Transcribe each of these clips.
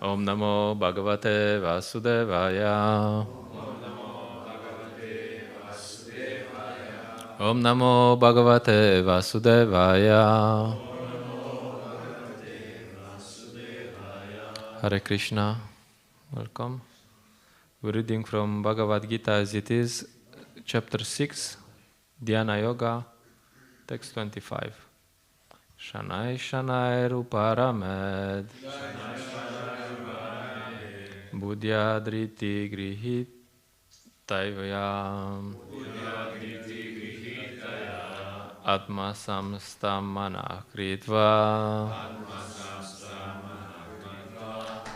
Om Namo Bhagavate Vasudevaya. Om Namo Bhagavate Vasudevaya. Hare Krishna. Welcome. We're reading from Bhagavad-gita as it is, chapter 6, Dhyana Yoga, text 25. Shanai Shanai Ruparamed Buddhyadriti Grihit Taivayam Atma Samstamana Kritva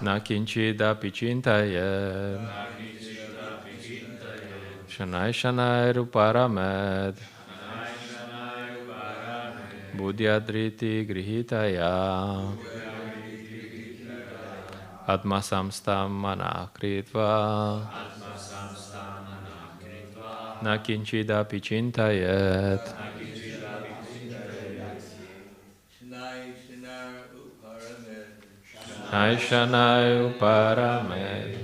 Nakinchidapi Chintaye Shanai Shanai Ruparamed Buddhyadriti Grihitaya Atma Samstamana Kritva Nakinchidapi Chintayet Shanai Shanai Uparamed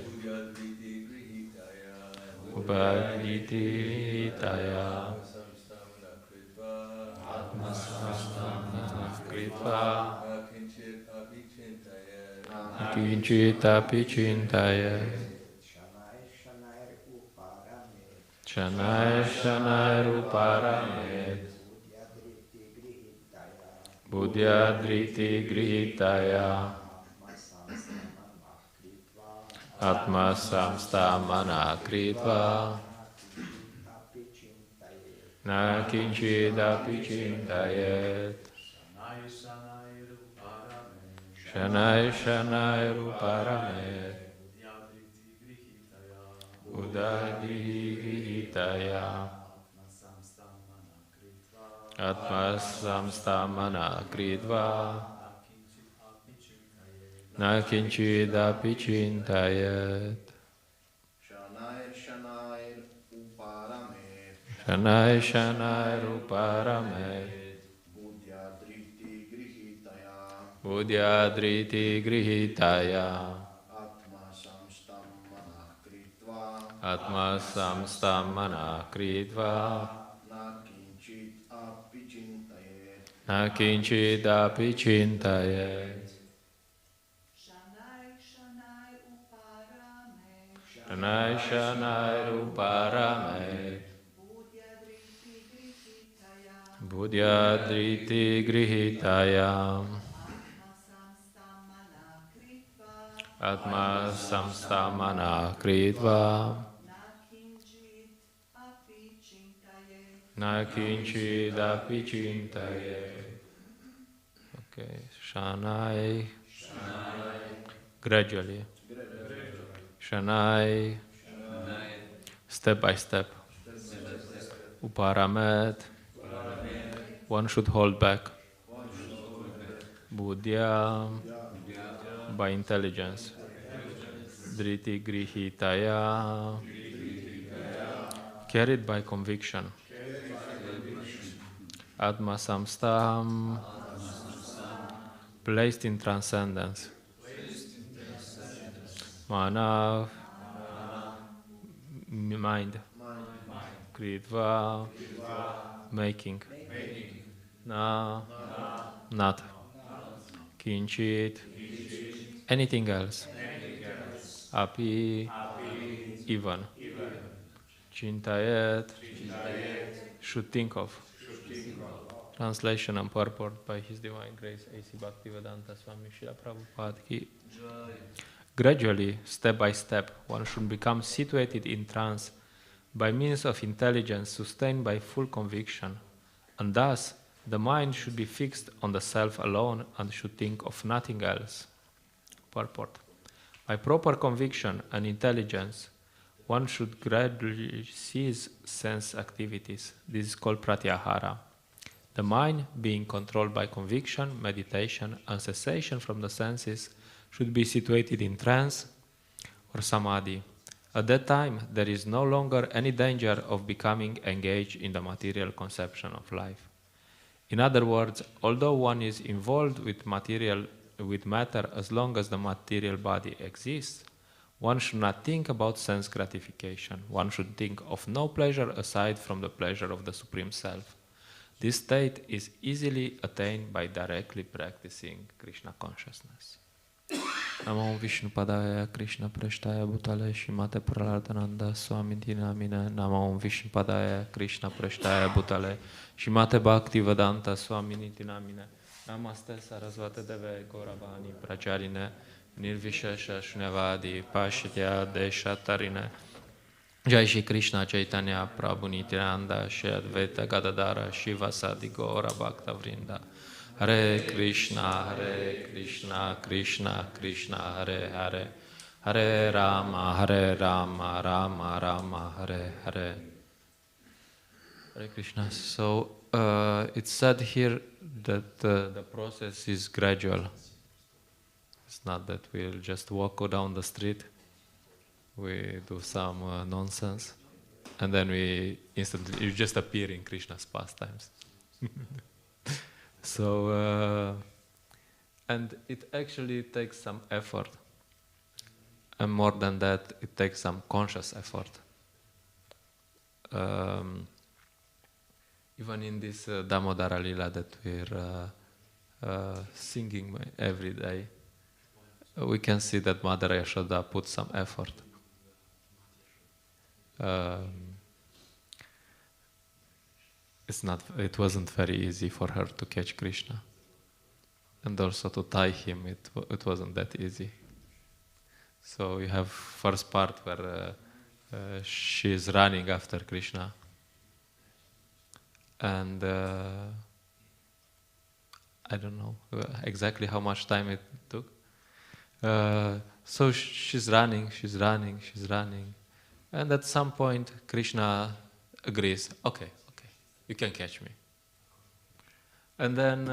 Buddhyadriti Grihitaya Atma Samstamana Kritva Nakinchidapi Chintayet Shanai Shanai Ruparamed Buddhyadriti Grihitaya Atma Samstamana Kritva Nakinchidapi Chintayet Shanai Shanai Ruparamed Buddhyadriti Grihitaya Atma Samstamana Kritva Nakinchidapi Chintayet Shanai Shanai Ruparamed Buddhyadriti Grihitaya Atma Samstamana Kritva Nakinchidapi Chintayet Shanai Shanai Ruparamed Buddhyadriti Grihitaya Atma Samstamana Kritva Nakinchidapi Chintayet. Okay, Shanai. Gradually. Shanai. Step by step. Uparamed. One should hold back. Buddhya. By intelligence. Driti Grihitaya. Carried by conviction. Atma Samstam. Placed in transcendence. Mana. Mind. Kritva. Making. Na. Not. Kinchit. Anything else. Api. Even. Chintayet. Should think of. Translation and purport by His Divine Grace A.C. Bhaktivedanta Swami Srila Prabhupada ki. Gradually, step by step, one should become situated in trance by means of intelligence sustained by full conviction, and thus the mind should be fixed on the self alone and should think of nothing else. Purport. By proper conviction and intelligence, one should gradually cease sense activities. This is called pratyahara. The mind, being controlled by conviction, meditation, and cessation from the senses, should be situated in trance or samadhi. At that time, there is no longer any danger of becoming engaged in the material conception of life. In other words, although one is involved with material with matter as long as the material body exists, one should not think about sense gratification. One should think of no pleasure aside from the pleasure of the Supreme Self. This state is easily attained by directly practicing Krishna consciousness. Namo Vishnu Padaya Krishna Prashtaya Bhutale Shimate Pralardananda Swami Dinamine. Namo Vishnu Padaya Krishna Prashtaya Bhutale Shimate Bhakti Vedanta Swami Dinamine. Namaste Sarasvate Deve Gauravani Pracharine Nirvishesha Shunyavadi Pashitya Deshatarine. Jai Shri Krishna Chaitanya Prabhu Nityananda Shri Advaita Gadadara Shiva Sadi Gaura Bhakta Vrinda. Hare Krishna Krishna Krishna Hare Hare Hare Rama Rama Rama Hare Hare. Hare Krishna. So it's said here that the process is gradual. It's not that we'll just walk down the street, we do some nonsense, and then you just appear in Krishna's pastimes. So, and it actually takes some effort, and more than that, it takes some conscious effort. Even in this Damodara Lila that we're singing every day, we can see that Mother Yashoda put some effort. It wasn't very easy for her to catch Krishna, and also to tie him. It wasn't that easy. So you have first part where she is running after Krishna, and I don't know exactly how much time it took. So she's running, and at some point Krishna agrees, okay, you can catch me. And then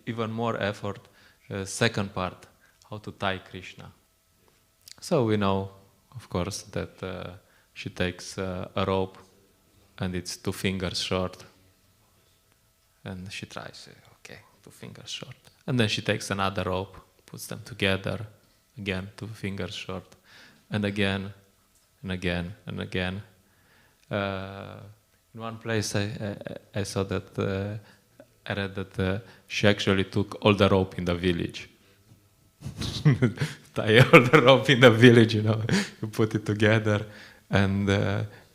even more effort, second part, how to tie Krishna. So we know, of course, that she takes a rope and it's 2 fingers short, and she tries, 2 fingers short. And then she takes another rope, puts them together, again 2 fingers short, and again, and again, and again. In one place I saw that, I read that she actually took all the rope in the village. Tie all the rope in the village, you put it together, and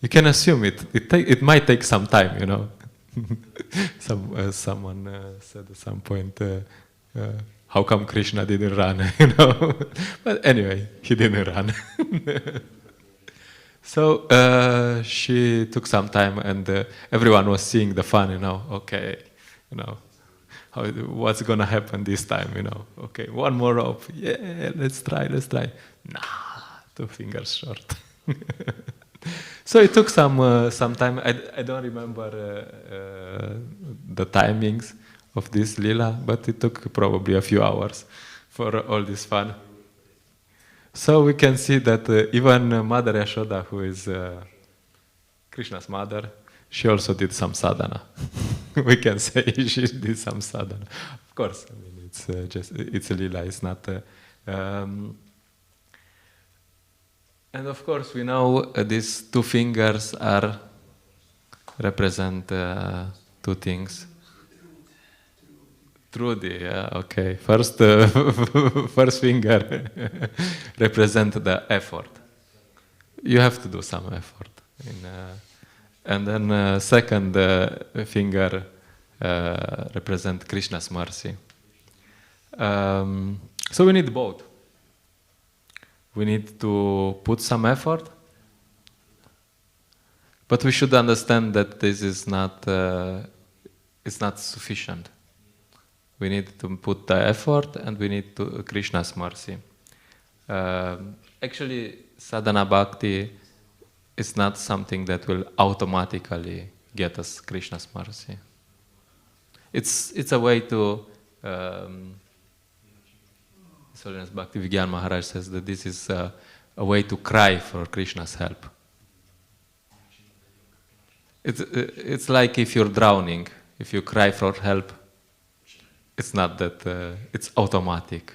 you can assume it might take some time, Someone said at some point, how come Krishna didn't run, But anyway, he didn't run. So she took some time, and everyone was seeing the fun, what's gonna happen this time, Okay, one more rope, yeah, let's try. Nah, 2 fingers short. So it took some time. I don't remember the timings of this lila, but it took probably a few hours for all this fun. So we can see that even Mother Yashoda, who is Krishna's mother, she also did some sadhana. We can say she did some sadhana. Of course, I mean it's a lila. It's not. And of course, we know these 2 fingers represent 2 things. Trudy, yeah, okay. First finger represent the effort. You have to do some effort. And then second finger represent Krishna's mercy. So we need both. We need to put some effort, but we should understand that this is not it's not sufficient. We need to put the effort, and we need Krishna's mercy. Actually, sadhana bhakti is not something that will automatically get us Krishna's mercy. It's a way to. His Holiness Bhakti Vigyan Maharaj says that this is a way to cry for Krishna's help. It's like if you're drowning, if you cry for help, it's not that it's automatic.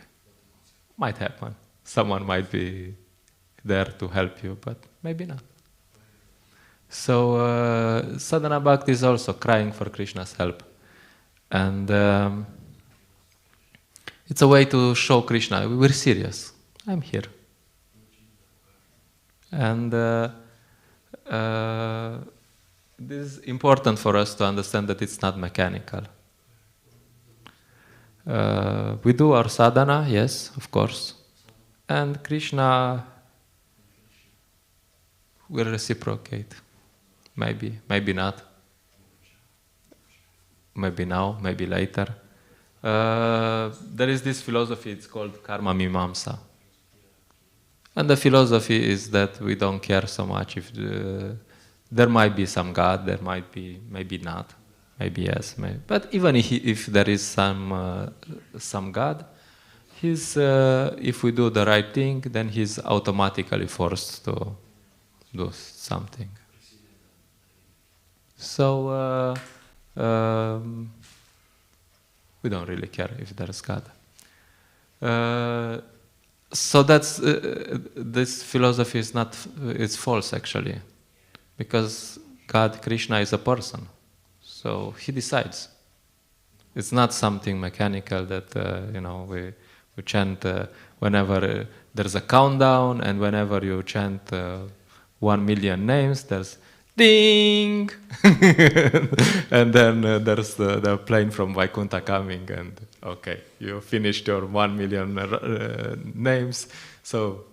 Might happen. Someone might be there to help you, but maybe not. So sadhana bhakti is also crying for Krishna's help. And it's a way to show Krishna, we're serious. I'm here. And this is important for us to understand that it's not mechanical. We do our sadhana, yes, of course. And Krishna will reciprocate. Maybe, maybe not. Maybe now, maybe later. There is this philosophy, it's called karma mimamsa. And the philosophy is that we don't care so much if there might be some God, there might be, maybe not, maybe yes, maybe. But even if there is some God, if we do the right thing, then he's automatically forced to do something. So we don't really care if there's God. So that's this philosophy is not, it's false actually, because God, Krishna, is a person, so he decides. It's not something mechanical that we chant whenever there's a countdown, and whenever you chant 1 million names, there's ding, and then there's the plane from Vaikuntha coming, and okay, you finished your 1 million names, so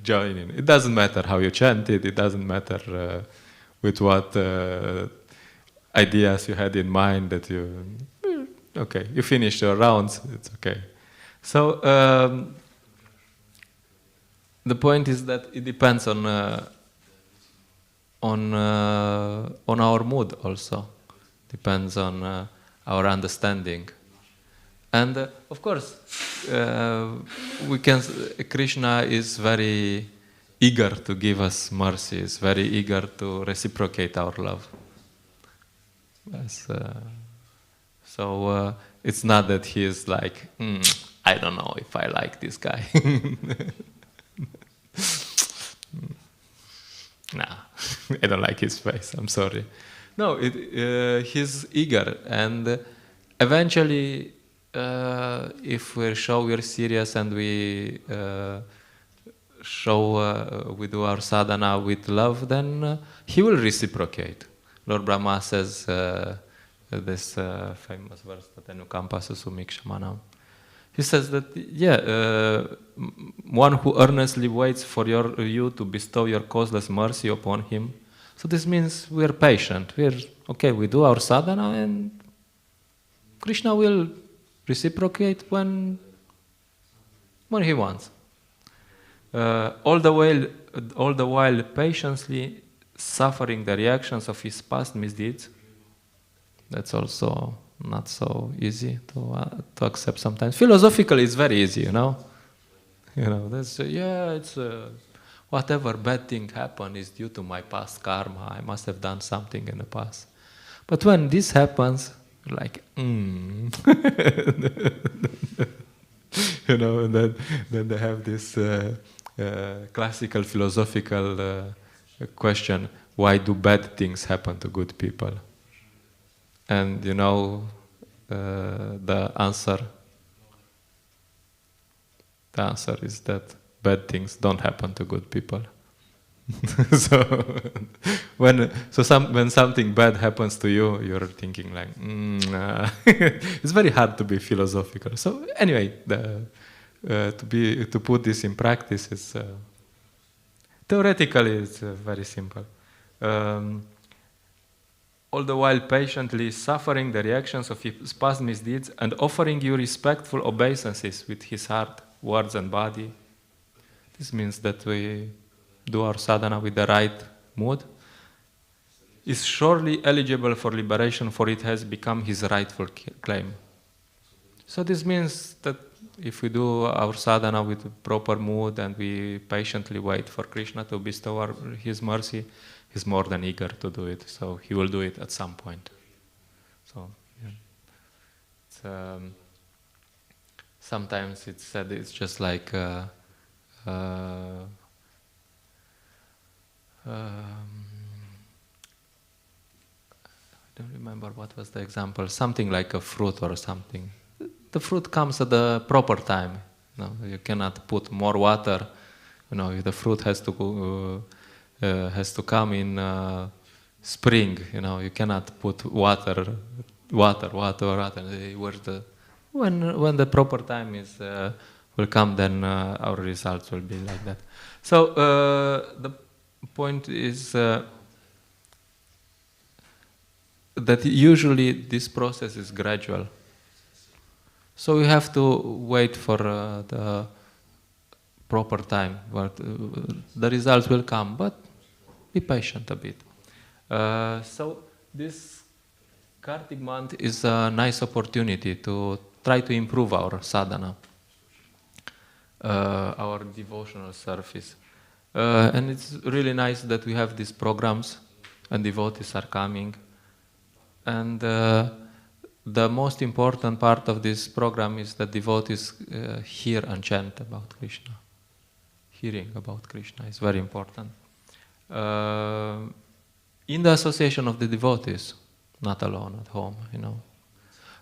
join in. It doesn't matter how you chant it, it doesn't matter with what ideas you had in mind that okay, you finished your rounds, it's okay. So the point is that it depends on our mood also, depends on our understanding, and of course Krishna is very eager to give us mercy, is very eager to reciprocate our love. Yes, so it's not that he is like, I don't know if I like this guy. Nah, I don't like his face, I'm sorry. No, he's eager, and eventually if we're serious and we we do our sadhana with love, then he will reciprocate. Lord Brahma says this famous verse, Tatenukampa Susumikshamanam. He says that, one who earnestly waits for you to bestow your causeless mercy upon him. So this means we are patient. We do our sadhana, and Krishna will reciprocate when he wants. All the while patiently suffering the reactions of his past misdeeds. That's also not so easy to accept sometimes. Philosophically, it's very easy, That's it's whatever bad thing happened is due to my past karma. I must have done something in the past. But when this happens, you're like, and then they have this classical philosophical question: why do bad things happen to good people? And the answer is that bad things don't happen to good people. So when something bad happens to you, you're thinking like, it's very hard to be philosophical. So anyway, to put this in practice is theoretically it's very simple. All the while patiently suffering the reactions of his past misdeeds and offering you respectful obeisances with his heart, words and body. This means that we do our sadhana with the right mood. Is surely eligible for liberation, for it has become his rightful claim. So this means that if we do our sadhana with proper mood and we patiently wait for Krishna to bestow his mercy, he's more than eager to do it, so he will do it at some point. So, sometimes it's said it's just like I don't remember what was the example. Something like a fruit or something. The fruit comes at the proper time. No, you cannot put more water. You know, the fruit has to come in spring. You know, you cannot put water. Where's the when the proper time is will come, then our results will be like that. So the point is that usually this process is gradual. So we have to wait for the proper time, but the results will come, but be patient a bit. So this Kartik month is a nice opportunity to try to improve our sadhana, our devotional service. And it's really nice that we have these programs and devotees are coming. And the most important part of this program is that devotees hear and chant about Krishna. Hearing about Krishna is very important. In the association of the devotees, not alone at home, you know.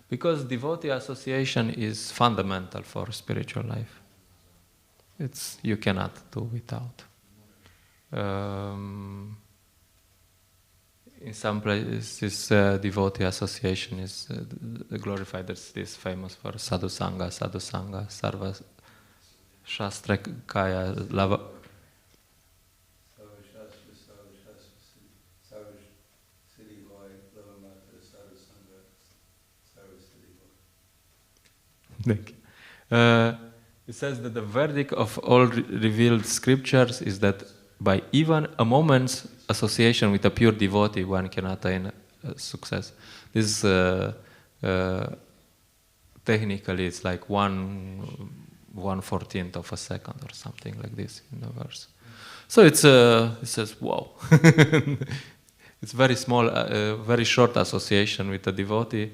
Because devotee association is fundamental for spiritual life. You cannot do without. In some places, devotee association is glorified as this famous for sadhu sangha, sarva shastra kaya lava. Thank you. It says that the verdict of all revealed scriptures is that by even a moment's association with a pure devotee, one can attain success. This technically it's like 1/14 of a second or something like this in the verse. So it says, wow. It's very small, very short association with a devotee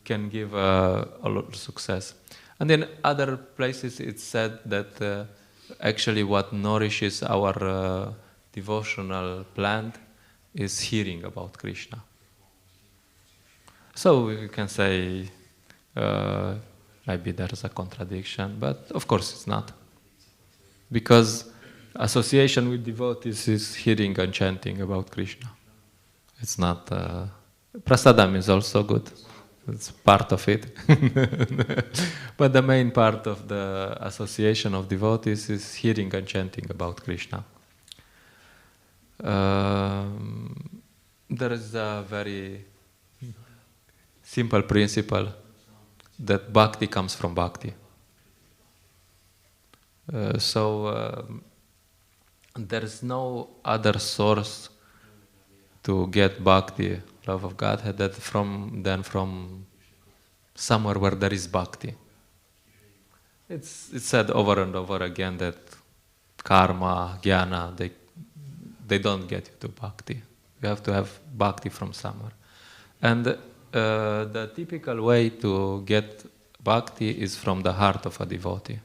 can give a lot of success. And in other places it's said that actually what nourishes our devotional plant is hearing about Krishna. So we can say maybe there is a contradiction, but of course it's not. Because association with devotees is hearing and chanting about Krishna. It's not... prasadam is also good. It's part of it. But the main part of the association of devotees is hearing and chanting about Krishna. There is a very simple principle that bhakti comes from bhakti. There is no other source to get bhakti, love of Godhead, than from somewhere where there is bhakti. It's said over and over again that karma, jnana, they don't get you to bhakti. You have to have bhakti from somewhere. And the typical way to get bhakti is from the heart of a devotee.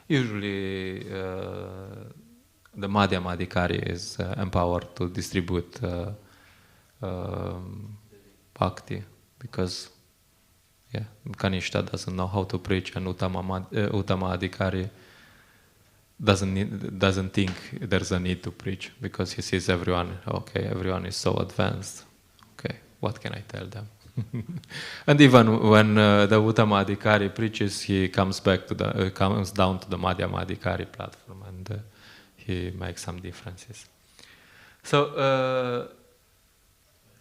Usually the Madhyamadikari is empowered to distribute bhakti, because Kanishta doesn't know how to preach, and Uttama Adhikari doesn't think there's a need to preach, because he sees everyone is so advanced. Okay, what can I tell them? And even when the Uttama Adhikari preaches, he comes down to the Madhyamadikari platform, and he makes some differences. So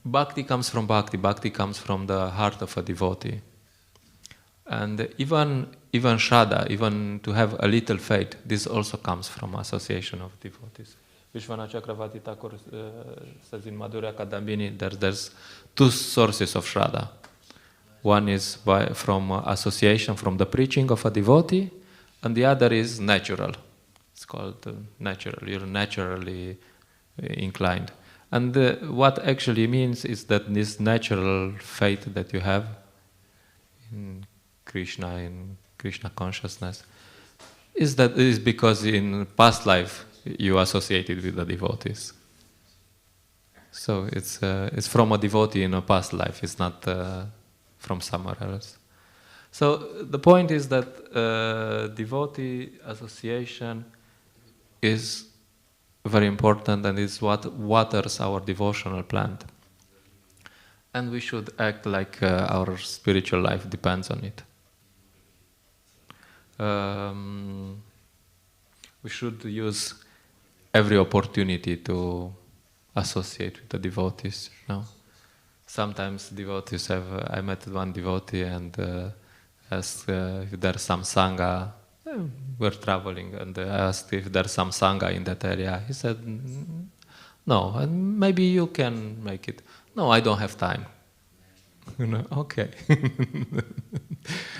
bhakti comes from bhakti. Bhakti comes from the heart of a devotee. And even Shraddha, even to have a little faith, this also comes from association of devotees. Vishwanath Chakravarti Thakur says in Madhurya Kadambini, there's two sources of Shraddha. One is from association, from the preaching of a devotee, and the other is natural. It's called natural. You're naturally inclined. And what actually means is that this natural faith that you have in Krishna consciousness, is because in past life you associated with the devotees. So it's from a devotee in a past life. It's not from somewhere else. So the point is that devotee association is very important and is what waters our devotional plant. And we should act like our spiritual life depends on it. We should use every opportunity to associate with the devotees. Sometimes devotees I met one devotee and asked if there's some sangha. We're traveling and I asked if there's some sangha in that area. He said, no, and maybe you can make it. No, I don't have time. Okay.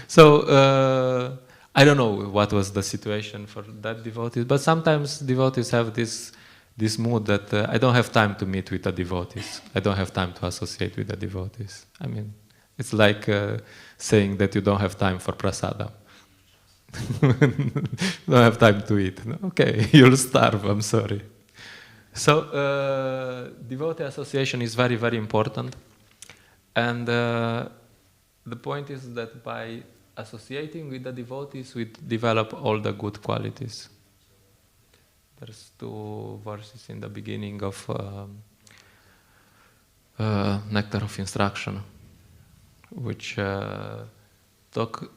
So I don't know what was the situation for that devotee, but sometimes devotees have this mood that I don't have time to meet with the devotees. I don't have time to associate with the devotees. I mean, it's like saying that you don't have time for prasadam. Don't have time to eat. Okay, you'll starve, I'm sorry. So devotee association is very, very important. And the point is that by associating with the devotees, we develop all the good qualities. There's 2 verses in the beginning of Nectar of Instruction, which talk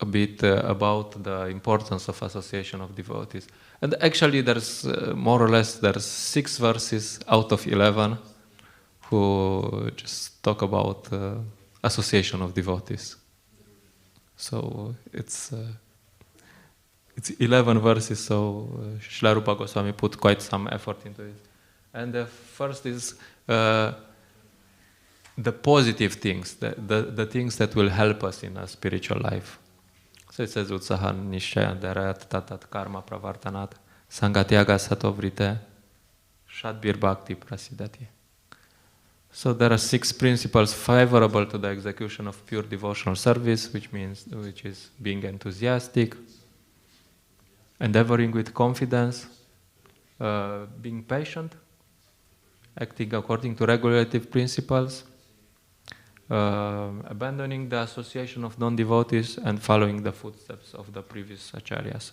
a bit about the importance of association of devotees. And actually there's more or less 6 verses out of 11 who just talk about association of devotees. So it's 11 verses, so Srila Rupa Goswami put quite some effort into it. And the first is the positive things, the things that will help us in our spiritual life. So it says, Utsahan Nishaya Darat Tatat Karma Pravartanat Sangatyaga Satovrite Shadbir Bhakti Prasidati. So there are 6 principles favorable to the execution of pure devotional service, which is being enthusiastic, endeavoring with confidence, being patient, acting according to regulative principles, abandoning the association of non-devotees, and following the footsteps of the previous acharyas.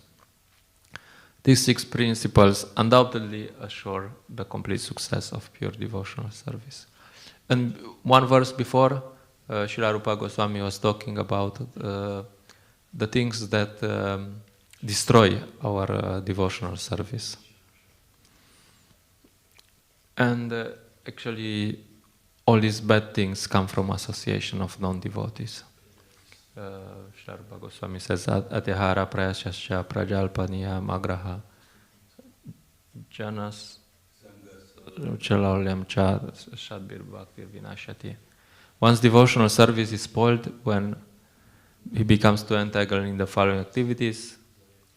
These 6 principles undoubtedly assure the complete success of pure devotional service. And one verse before, Srila Rupa Goswami was talking about the things that destroy our devotional service. And actually, all these bad things come from association of non-devotees. Srila Rupa Goswami says, Atihara prayasya prajalpaniya magraha janas chalalyam cha shadbir bhaktir vinashati. Once devotional service is spoiled, when he becomes too entangled in the following activities: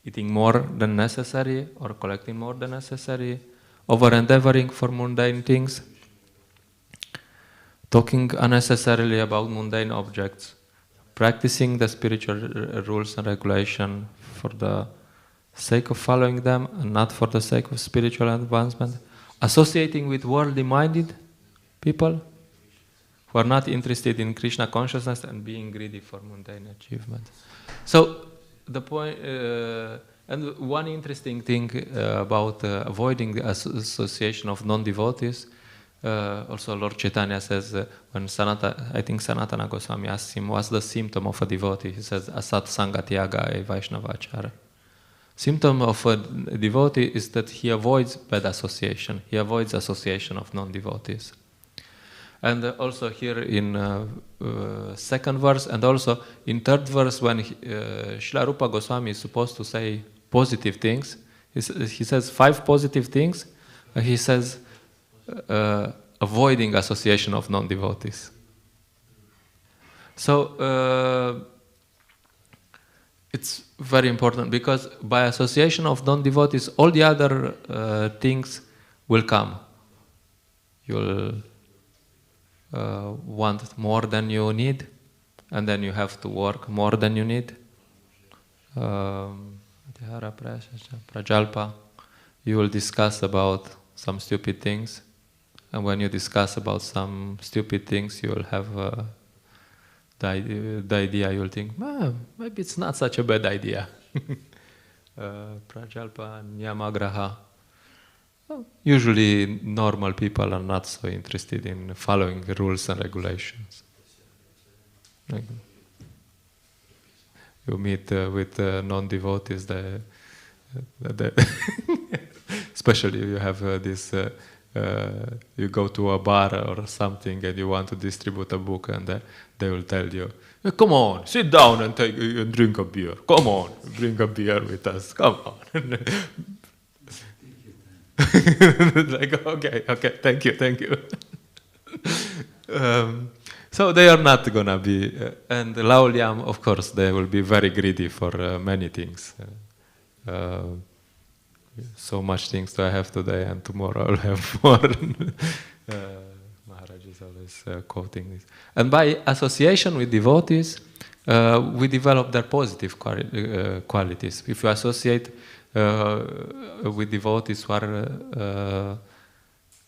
eating more than necessary or collecting more than necessary, over-endeavoring for mundane things, talking unnecessarily about mundane objects, practicing the spiritual rules and regulation for the sake of following them and not for the sake of spiritual advancement, associating with worldly-minded people who are not interested in Krishna consciousness and being greedy for mundane achievement. So the point, and one interesting thing about avoiding the association of non-devotees, also Lord Chaitanya says, when Sanatana Goswami asks him, what's the symptom of a devotee? He says, Asat Sangatyaga e Vaishnavachara. Symptom of a devotee is that he avoids bad association. He avoids association of non-devotees. And also here in 2nd verse, and also in 3rd verse, when Srila Rupa Goswami is supposed to say positive things, he says 5 positive things. He says avoiding association of non-devotees. So it's very important, because by association of non-devotees, all the other things will come. You'll want more than you need. and then you have to work more than you need. Prajalpa, you will discuss about some stupid things, and when you discuss about some stupid things, you will have the idea, you will think, maybe it's not such a bad idea. Prajalpa, Nyamagraha. Usually normal people are not so interested in following rules and regulations. Like, you meet with non-devotees, especially you have this, you go to a bar or something and you want to distribute a book, and they will tell you, come on, sit down and drink a beer. Come on, bring a beer with us. Come on. Like, okay, thank you. So they are not gonna be, and Lauliam, of course, they will be very greedy for many things. So much things I have today, and tomorrow I'll have more. Maharaj is always quoting this. And by association with devotees, we develop their positive qualities. If you associate with devotees who are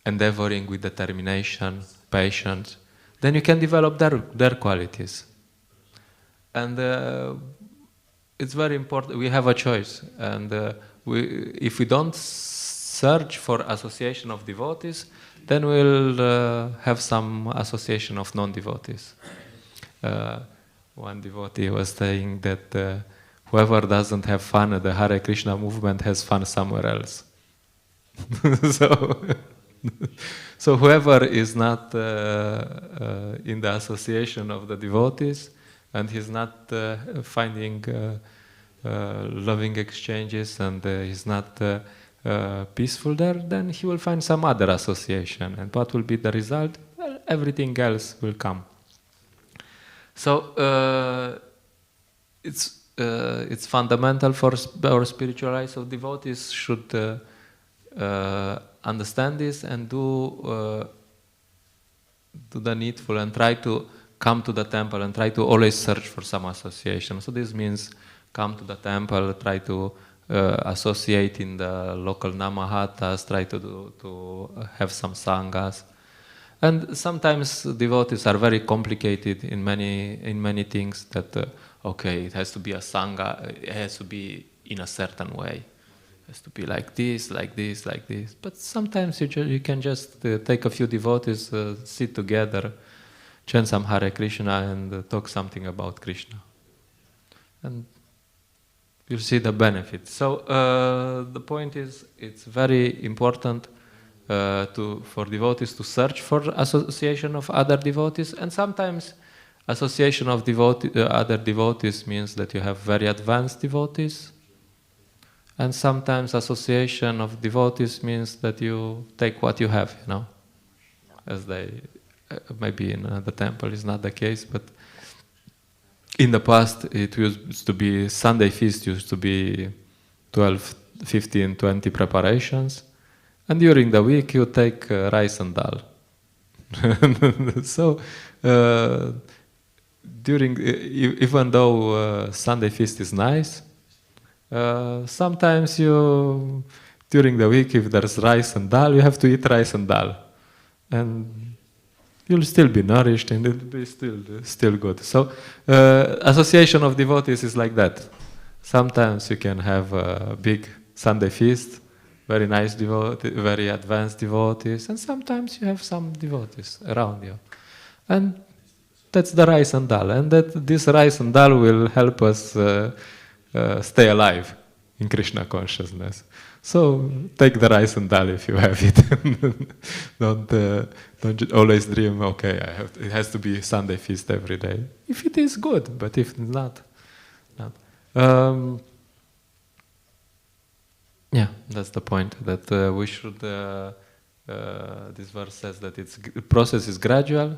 endeavoring with determination, patience, then you can develop their qualities. And it's very important. We have a choice, and if we don't search for association of devotees, then we'll have some association of non-devotees. One devotee was saying that whoever doesn't have fun at the Hare Krishna movement has fun somewhere else. So whoever is not in the association of the devotees, and he's not finding loving exchanges, and he's not peaceful there, then he will find some other association. And what will be the result? Well, everything else will come. So it's fundamental for our spiritual lives of devotees should understand this and do the needful and try to come to the temple and try to always search for some association. So this means come to the temple, try to associate in the local namahatas, try to have some sanghas. And sometimes devotees are very complicated in many things that, okay, it has to be a sangha, it has to be in a certain way. It has to be like this, like this, like this. But sometimes you can just take a few devotees, sit together, chant some Hare Krishna and talk something about Krishna. And you'll see the benefit. So the point is, it's very important for devotees to search for association of other devotees, and sometimes association of other devotees means that you have very advanced devotees, and sometimes association of devotees means that you take what you have, as they maybe in the temple is not the case, but in the past it used to be Sunday feast used to be 12, 15, 20 preparations. And during the week, you take rice and dal. So, even though Sunday feast is nice, sometimes during the week, if there's rice and dal, you have to eat rice and dal, and you'll still be nourished, and it'll be still good. So, association of devotees is like that. Sometimes you can have a big Sunday feast. Very nice devotees, very advanced devotees, and sometimes you have some devotees around you. And that's the rice and dal. And this rice and dal will help us stay alive in Krishna consciousness. So take the rice and dal if you have it. Don't always dream, okay, it has to be Sunday feast every day. If it is, good, but if not. Yeah, that's the point, that we should, this verse says that the process is gradual,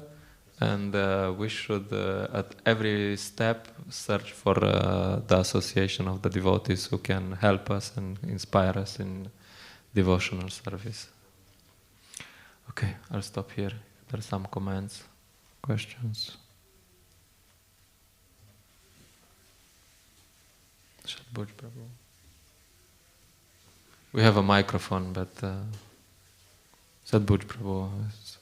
and we should at every step search for the association of the devotees who can help us and inspire us in devotional service. Okay, I'll stop here. There are some comments, questions. Sadbhuj Prabhu. We have a microphone, but Sadbhuj Prabhu is...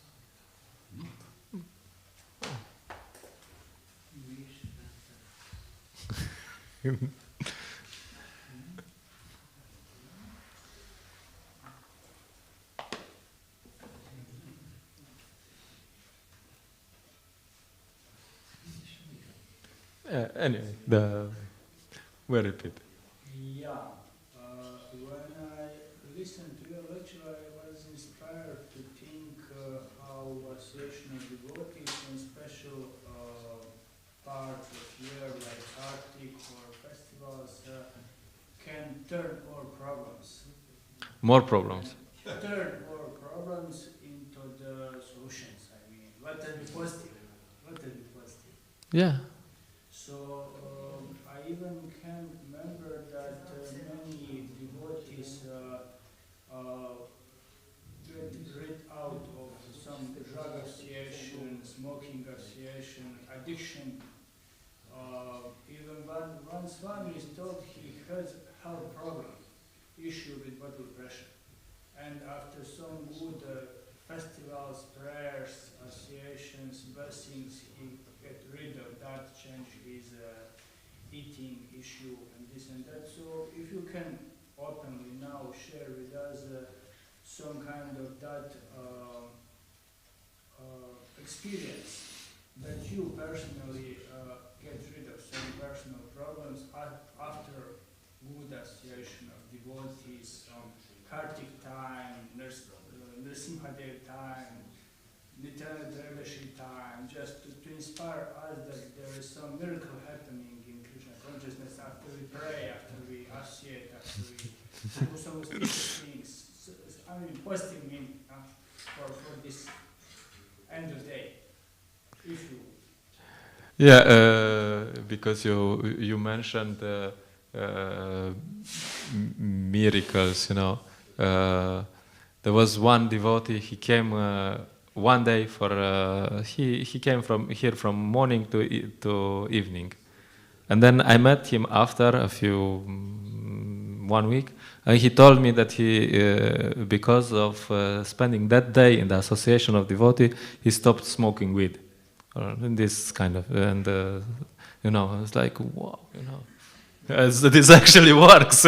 Anyway, we'll repeat. Yeah, when I listened to your lecture, I was inspired to think how association of devotees in special parts of year like Arctic or festivals can turn more problems. More problems. Turn more problems into the solutions. I mean, what are the positive? What are the positive? Yeah. So I even can remember that many devotees get rid out of some drug association, smoking association, addiction. Even one Swami is told he has health problem, issue with bottle pressure. And after some good festivals, prayers, associations, blessings, he get rid of that, change his eating issue and this and that. So if you can openly now share with us some kind of that experience that you personally get rid of some personal problems after good association of devotees, Kartik time, Nrsimhadev time, Nityananda Tridashi time, just to inspire us that there is some miracle happening in Krishna consciousness after we pray, after we associate, after we do some auspicious things. So, I mean, positive meaning for this end of day, if you... Yeah, because you mentioned miracles, you know. There was one devotee, he came one day for, he came from morning to evening. And then I met him after 1 week, and he told me that he, because of spending that day in the association of devotee, he stopped smoking weed. This kind of, and you know, it's like, wow, you know, this actually works.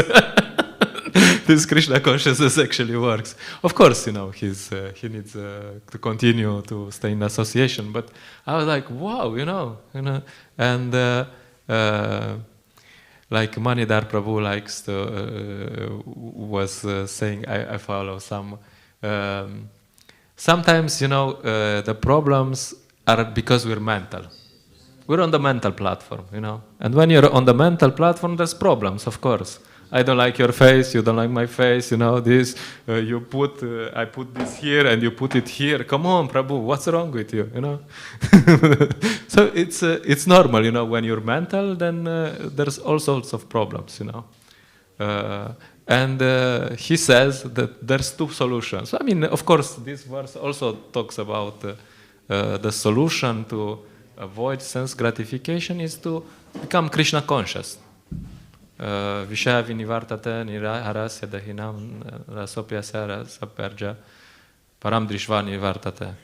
This Krishna consciousness actually works. Of course, you know, he needs to continue to stay in association. But I was like, wow, you know, and like Manidhar Prabhu likes to was saying, I follow some. Sometimes, you know, the problems are because we're mental. We're on the mental platform, you know. And when you're on the mental platform, there's problems, of course. I don't like your face, you don't like my face, you know, this, I put this here and you put it here. Come on, Prabhu, what's wrong with you, you know? So it's normal, you know, when you're mental, then there's all sorts of problems, you know. And he says that there's two solutions. I mean, of course, this verse also talks about the solution to avoid sense gratification is to become Krishna conscious. Vishaya vinivartate niraharasya dahinam rasopyasya saperja param drishva nivartate.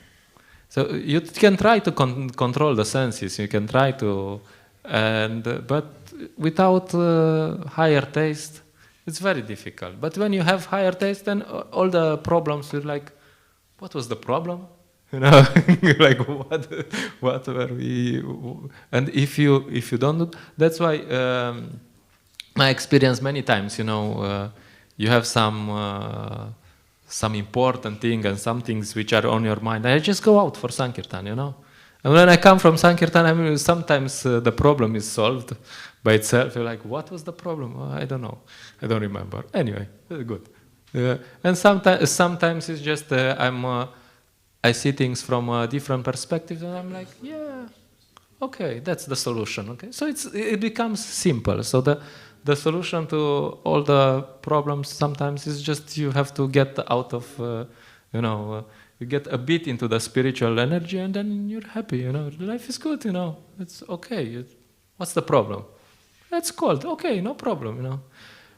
So you can try to control the senses, you can try to, but without higher taste, it's very difficult. But when you have higher taste, then all the problems, you're like, what was the problem? You know, like what were we? And if you don't do, that's why my experience many times, you know, you have some important thing and some things which are on your mind. I just go out for Sankirtan, you know. And when I come from Sankirtan, I mean, sometimes the problem is solved by itself. You're like, what was the problem? Oh, I don't know. I don't remember. Anyway, good. And sometimes it's just I see things from a different perspective, and I'm like, yeah, okay, that's the solution. Okay, so it becomes simple. So the solution to all the problems sometimes is just you have to get out of, you know, you get a bit into the spiritual energy, and then you're happy. You know, life is good. You know, it's okay. What's the problem? It's cold. Okay, no problem, you know.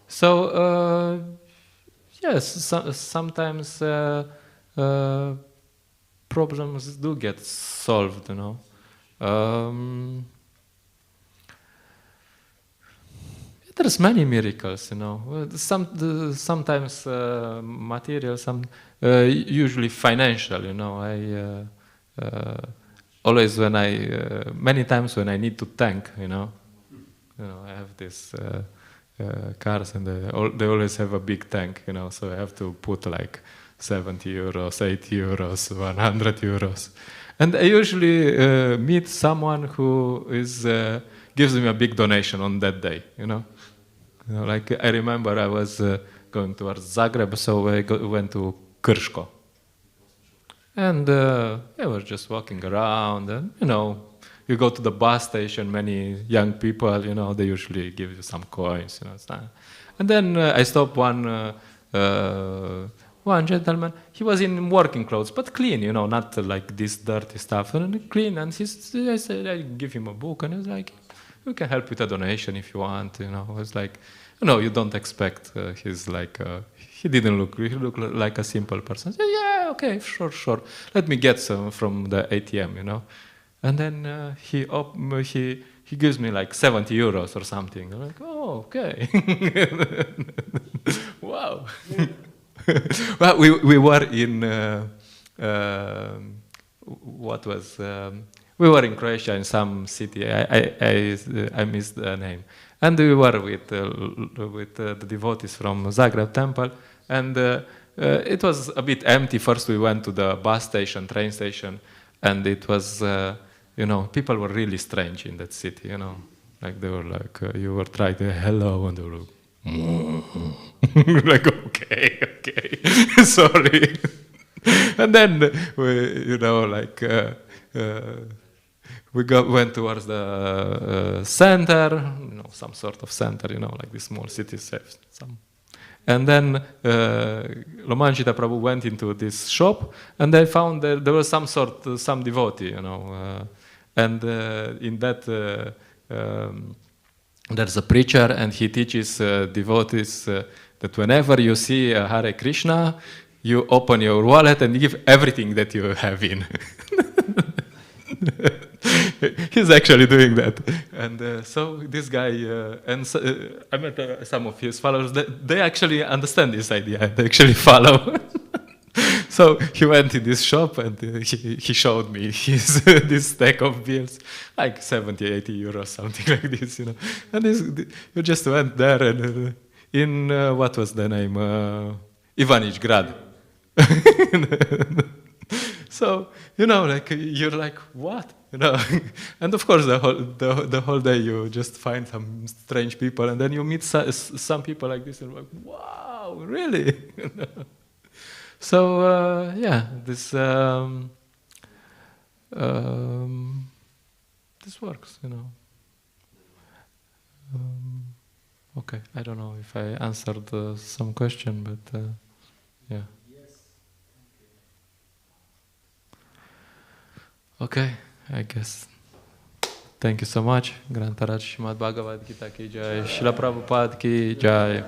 So yes, sometimes problems do get solved, you know. There's many miracles, you know. Sometimes material, usually financial, you know. I always many times when I need to tank, you know, I have this cars and they always have a big tank, you know. So I have to put like 70 euros, 80 euros, 100 euros, and I usually meet someone who gives me a big donation on that day, you know. Like I remember I was going towards Zagreb, so I went to Krško. And I was just walking around, and, you know, you go to the bus station, many young people, you know, they usually give you some coins, you know. And then I stopped one gentleman. He was in working clothes, but clean, you know, not like this dirty stuff, and clean. And I said, I give him a book, and he was like, we can help with a donation if you want, you know. I was like, no, you don't expect. He's like, he looked like a simple person. I said, yeah, okay, sure. Let me get some from the ATM, you know. And then he gives me like 70 euros or something. I'm like, oh, okay. Wow. Well, we were in, we were in Croatia in some city. I missed the name. And we were with the devotees from Zagreb temple. And it was a bit empty. First we went to the bus station, train station. And it was, you know, people were really strange in that city, you know. Like they were like, you were trying to hello, and they were like, like, okay, sorry. And then we, you know, like we went towards the center, you know, some sort of center, you know, like these small cities have some. And then Lomanjita Prabhu went into this shop, and they found that there was some devotee, you know, and in that there's a preacher, and he teaches devotees that whenever you see Hare Krishna, you open your wallet and give everything that you have in. He's actually doing that. And so this guy, I met some of his followers, they actually understand this idea, they actually follow. So he went in this shop and he showed me this stack of bills, like 70, 80 euros, something like this, you know. And you just went there and in, what was the name? Ivanić Grad. So, you know, like, you're like, what? You know, and of course the whole day you just find some strange people, and then you meet some people like this, and you're like, wow, really? So yeah, this works, you know. Okay, I don't know if I answered some question, but yeah. Okay, I guess. Thank you so much. Grantaraj Srimad Bhagavad-gita ki jai. Srila Prabhupada ki jai.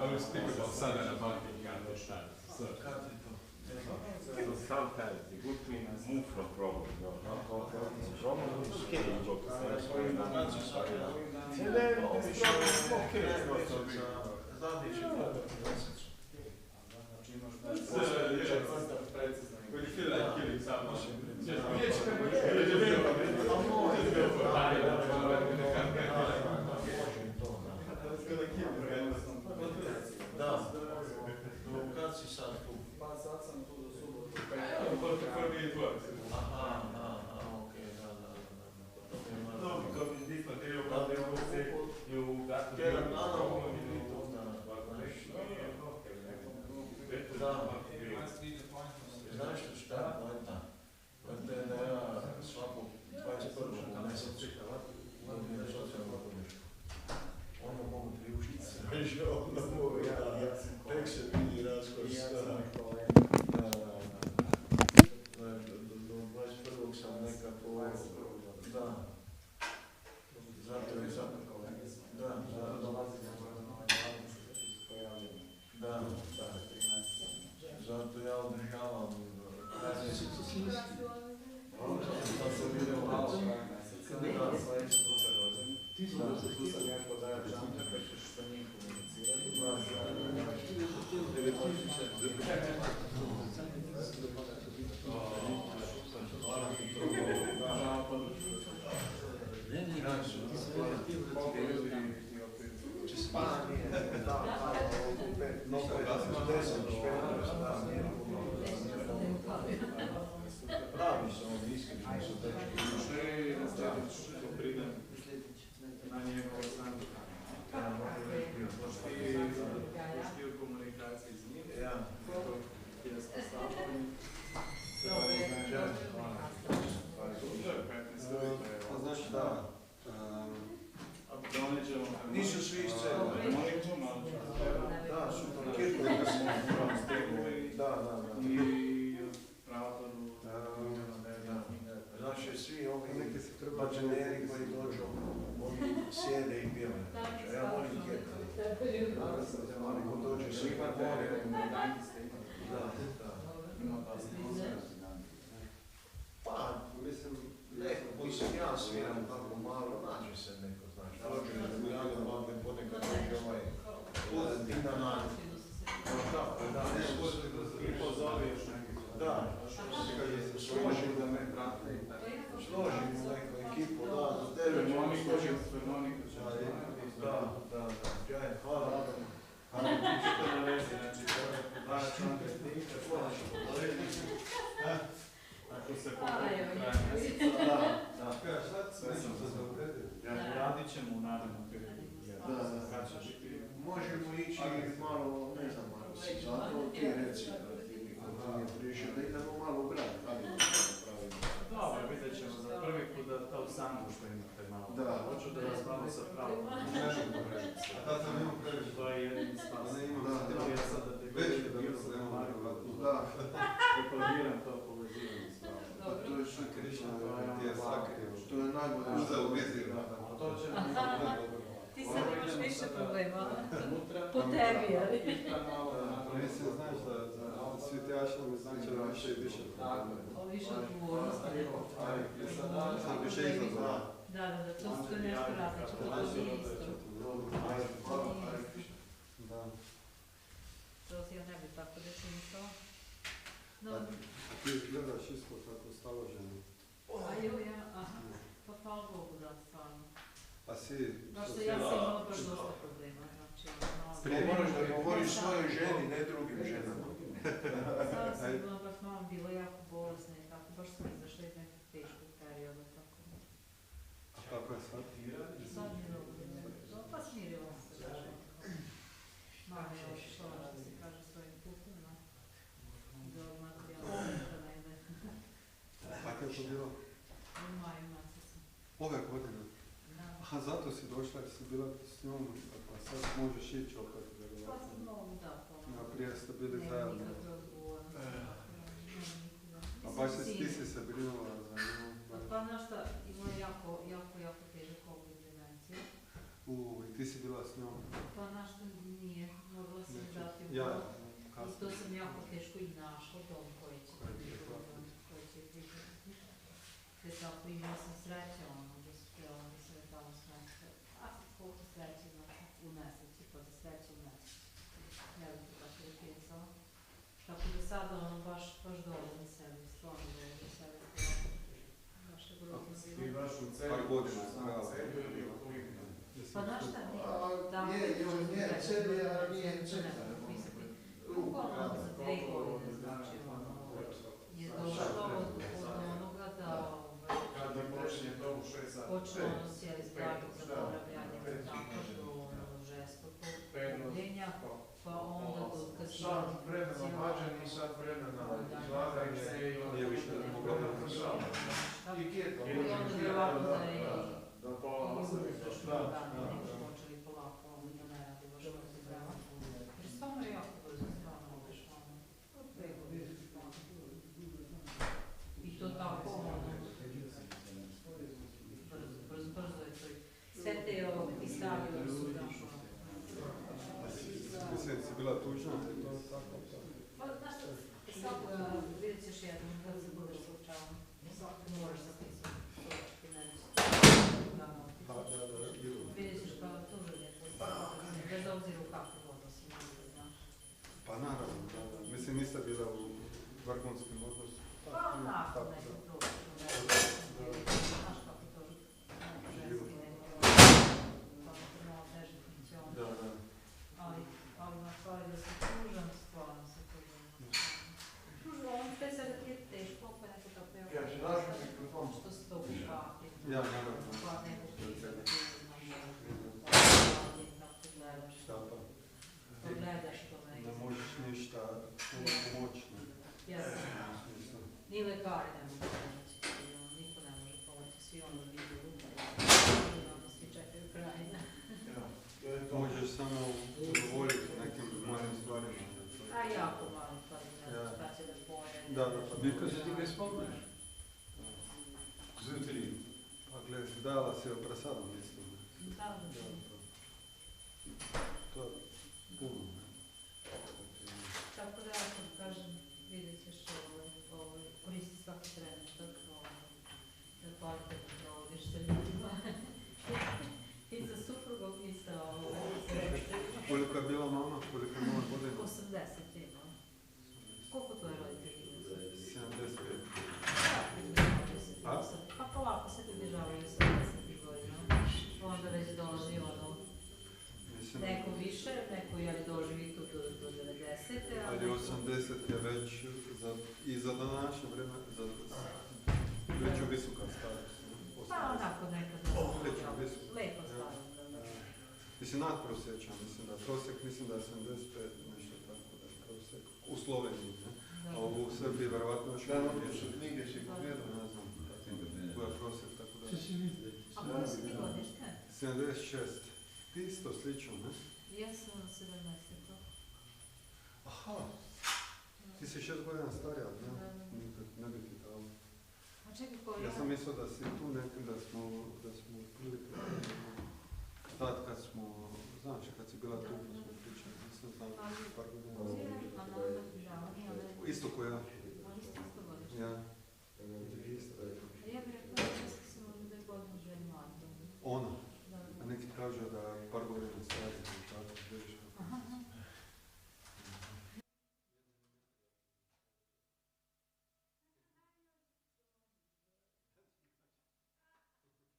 I will speak about sadhana bhakti in understand. So sometimes the good thing is move from problem. No, not from problem. Okay, you go to and then this problem is okay. It's not so big. When you feel like killing someone, just prvi je tvoj. Aha, okej, da. No, because in this material, but they always say you got to be Tjedan strong dana and mogu you need to onda, znaš šta je poenta? Poenta je da ja svakog 21. mjeseca dobijem socijalnu podršku. Ono mogu priuštiti sve, onda mogu tek se vidi raskos. Do 21. sam nekako, da, zato je sad, zato ja održavam kraj mjeseca sliski. Sad se vidimo malo ti su da se tu sam ja podajem čanka, kad ćeš sa njih komunicirati. Pravi su oni iskreni su tečki. Što pridem na njegovo znanje. Pošto ti u komunikaciji s njim, ti je spostavljeni. Znači da, nisu svi iz centra. Da, su parkirali da smo stegli. Da. I pravodu. Znači svi ovi bađaneri koji dođu, oni sjede i pjevaju. Ja volim kjetati. Ali ko dođe svi parkirali. Da. Pa, mislim, mislim ja sviram tako malo, nađe se neko, znači, dođe iz Ljubljana, ovdje ponekad dođe Dinana, I pozovi još neki. da, složim da me prate, složim u neku ekipu, da, za tebe ćemo Fermonika će da, hvala. Ali ti ćete na vezi, znači, dva članka ti, kad složiš, ako se pogledaju kraj mjeseca, sve sam se zauvredio. Radit ćemo u narednom periodu. Kad ćeš ti? Možemo ići malo, ne znam, zato ti reci da ti mi prišao, da idemo malo u grad, kada je to napravimo. Dobro, vidjet ćemo za prvi put da to sandu što imate malo. Da. Hoću da vas malo sa pravom. A ta sam imao previše. To je jedini spas. Ne imam Htio ja sad da te veće da bio se sam ne Mario, mogu. Da. reklamiram to povezivanje s pravom. Pa to je sve Krišna, Ti je sakrio. to je najbolje. Uzeo vizir. A to će nam biti dobro. Ti sad imaš više problema. Unutra, Po tebi, ali. Mislim, znaš da svi ti ašlami znači da više i više. Ovo više odgovornosti. Sam više izazov. Da, to su nešto različito, to nije isto. Da. To ja ne bi tako definisala. No, Ti gledaš isto tako staloženo. a jo, aha, pa hvala Bogu da, stvarno. A si... Baš što ja sam imala baš dosta problema, znači, Prije moraš da govoriš svojoj ženi, ne drugim ženama. Sada sam imala baš malo bilo jako bolesna i tako, baš sam izašla iz nekog teškog perioda, tako. A kako je sad? Sad mi je dobro, pa smirila se, da nekako. Mama je otišla, što se kaže, svojim putem, no. Do materijalnog sveta na ime. Kako je to bilo? U maju mjesecu. Ove godine? Da. Aha, zato si došla jer si bila s njom, pa sad možeš ići opet. Pa sam novu, da, Ja, prije ste bili zajedno. nema nikakve odgovornosti, nema nikoga. A baš ti si se brinula za nju. Pa znaš šta, imala jako težak oblik demencije. I ti si bila s njom. Pa znaš šta nije, morala sam dati u Ja, I to sam jako teško i našla dom koji će prihvatiti. Te tako imala sam sreće, da su htjela da se tamo smete. A koliko sreće, znači, u nesreći, pa za sreće u nesreći. Ne bih to tako repisala. Tako da sada baš dolazim sebi, stvarno dolazim sebi. Baš je grozno Ti bilo. baš u Par centru, godina, sam pravo. centru ili u Ljubljani? Pa znaš šta, Nije celija, nije centar. Bukvalno za 2 godine, znači, je došao vremena izlaganje i onda Nije više mogla i kjeto. I onda vjerovatno da je Da pola ostavi. počeli polako da ne radi baš kako se treba. Jer stvarno je jako brzo stvarno odešlo. I to tako, brzo je to. Sve te ti stavili su našo. Mislim, si bila tužna, je to tako? Pa, znaš što, sad vidjet ćeš jednom, kada se budeš slučajno. Moraš zapisati, slučajti, ne vidjet ćeš pa tužan je to, bez obzira u kakvim odnosima, znaš. Pa naravno, da. Mislim, niste bila u vrhunskim odnosu. Pa onako, neko drugo, znaš kako to ženski neko, to malo teže funkciona. Da. Ali na stvari da se tužan, stvarno se tužan. On sve sada ti je teško, pa neko tako je što se to ušvati. Ja, naravno. Pa neko pisati, kako gledaš. Šta pa? To gledaš to Ne nekako. možeš ništa pomoći. Jasno. Ni lekari ne mogu pomoći, niko ne može pomoći, svi ono vidio ono svi čekaju krajina. Možeš samo zadovoljiti nekim malim stvarima. A jako malo stvari, ne znam šta će da bolje. Da. Because ti ne spomneš. Zutri. Pa gledaj, dala si oprasada, mislim. Da. To je puno. Tako da ja sam kažem, vidjet ćeš koristi svaki trenutak, da kvalitetno provodiš sa ljudima. I sa suprugom i sa Koliko je bila mama? Koliko je mama godina? 80 ima. Koliko tvoje roditelji ima? 75. A? Pa polako se približavaju 70 godina. Onda već dolazi ono, Mislim, neko više, neko je doživi tu do 90. ali 80 je već i za današnje vreme, već u visoka starost. Pa onako nekad lepo starost. Mislim, nadprosječan, mislim da prosjek, mislim da je 75, nešto tako da je prosjek. U Sloveniji, ne? A u Srbiji verovatno još Da, malo to više. su knjige si pogledao. Ne znam, koja je prosjek, tako da. A koje si ti godište? 76. Ti isto slično, ne? Ja sam 70. Aha. Ti si 6 godina starija, ne? Ne bi ti dao. A čekaj, koji Ja sam mislio da si tu neki, da smo prilike, tad kad smo, znaš, kad si bila tu, kad smo pričali, nisam znao par godina. Isto ko ja. Ja. Ja bih rekla da sam možda da je godinu želj mlada. Ona. A neki kažu da par godina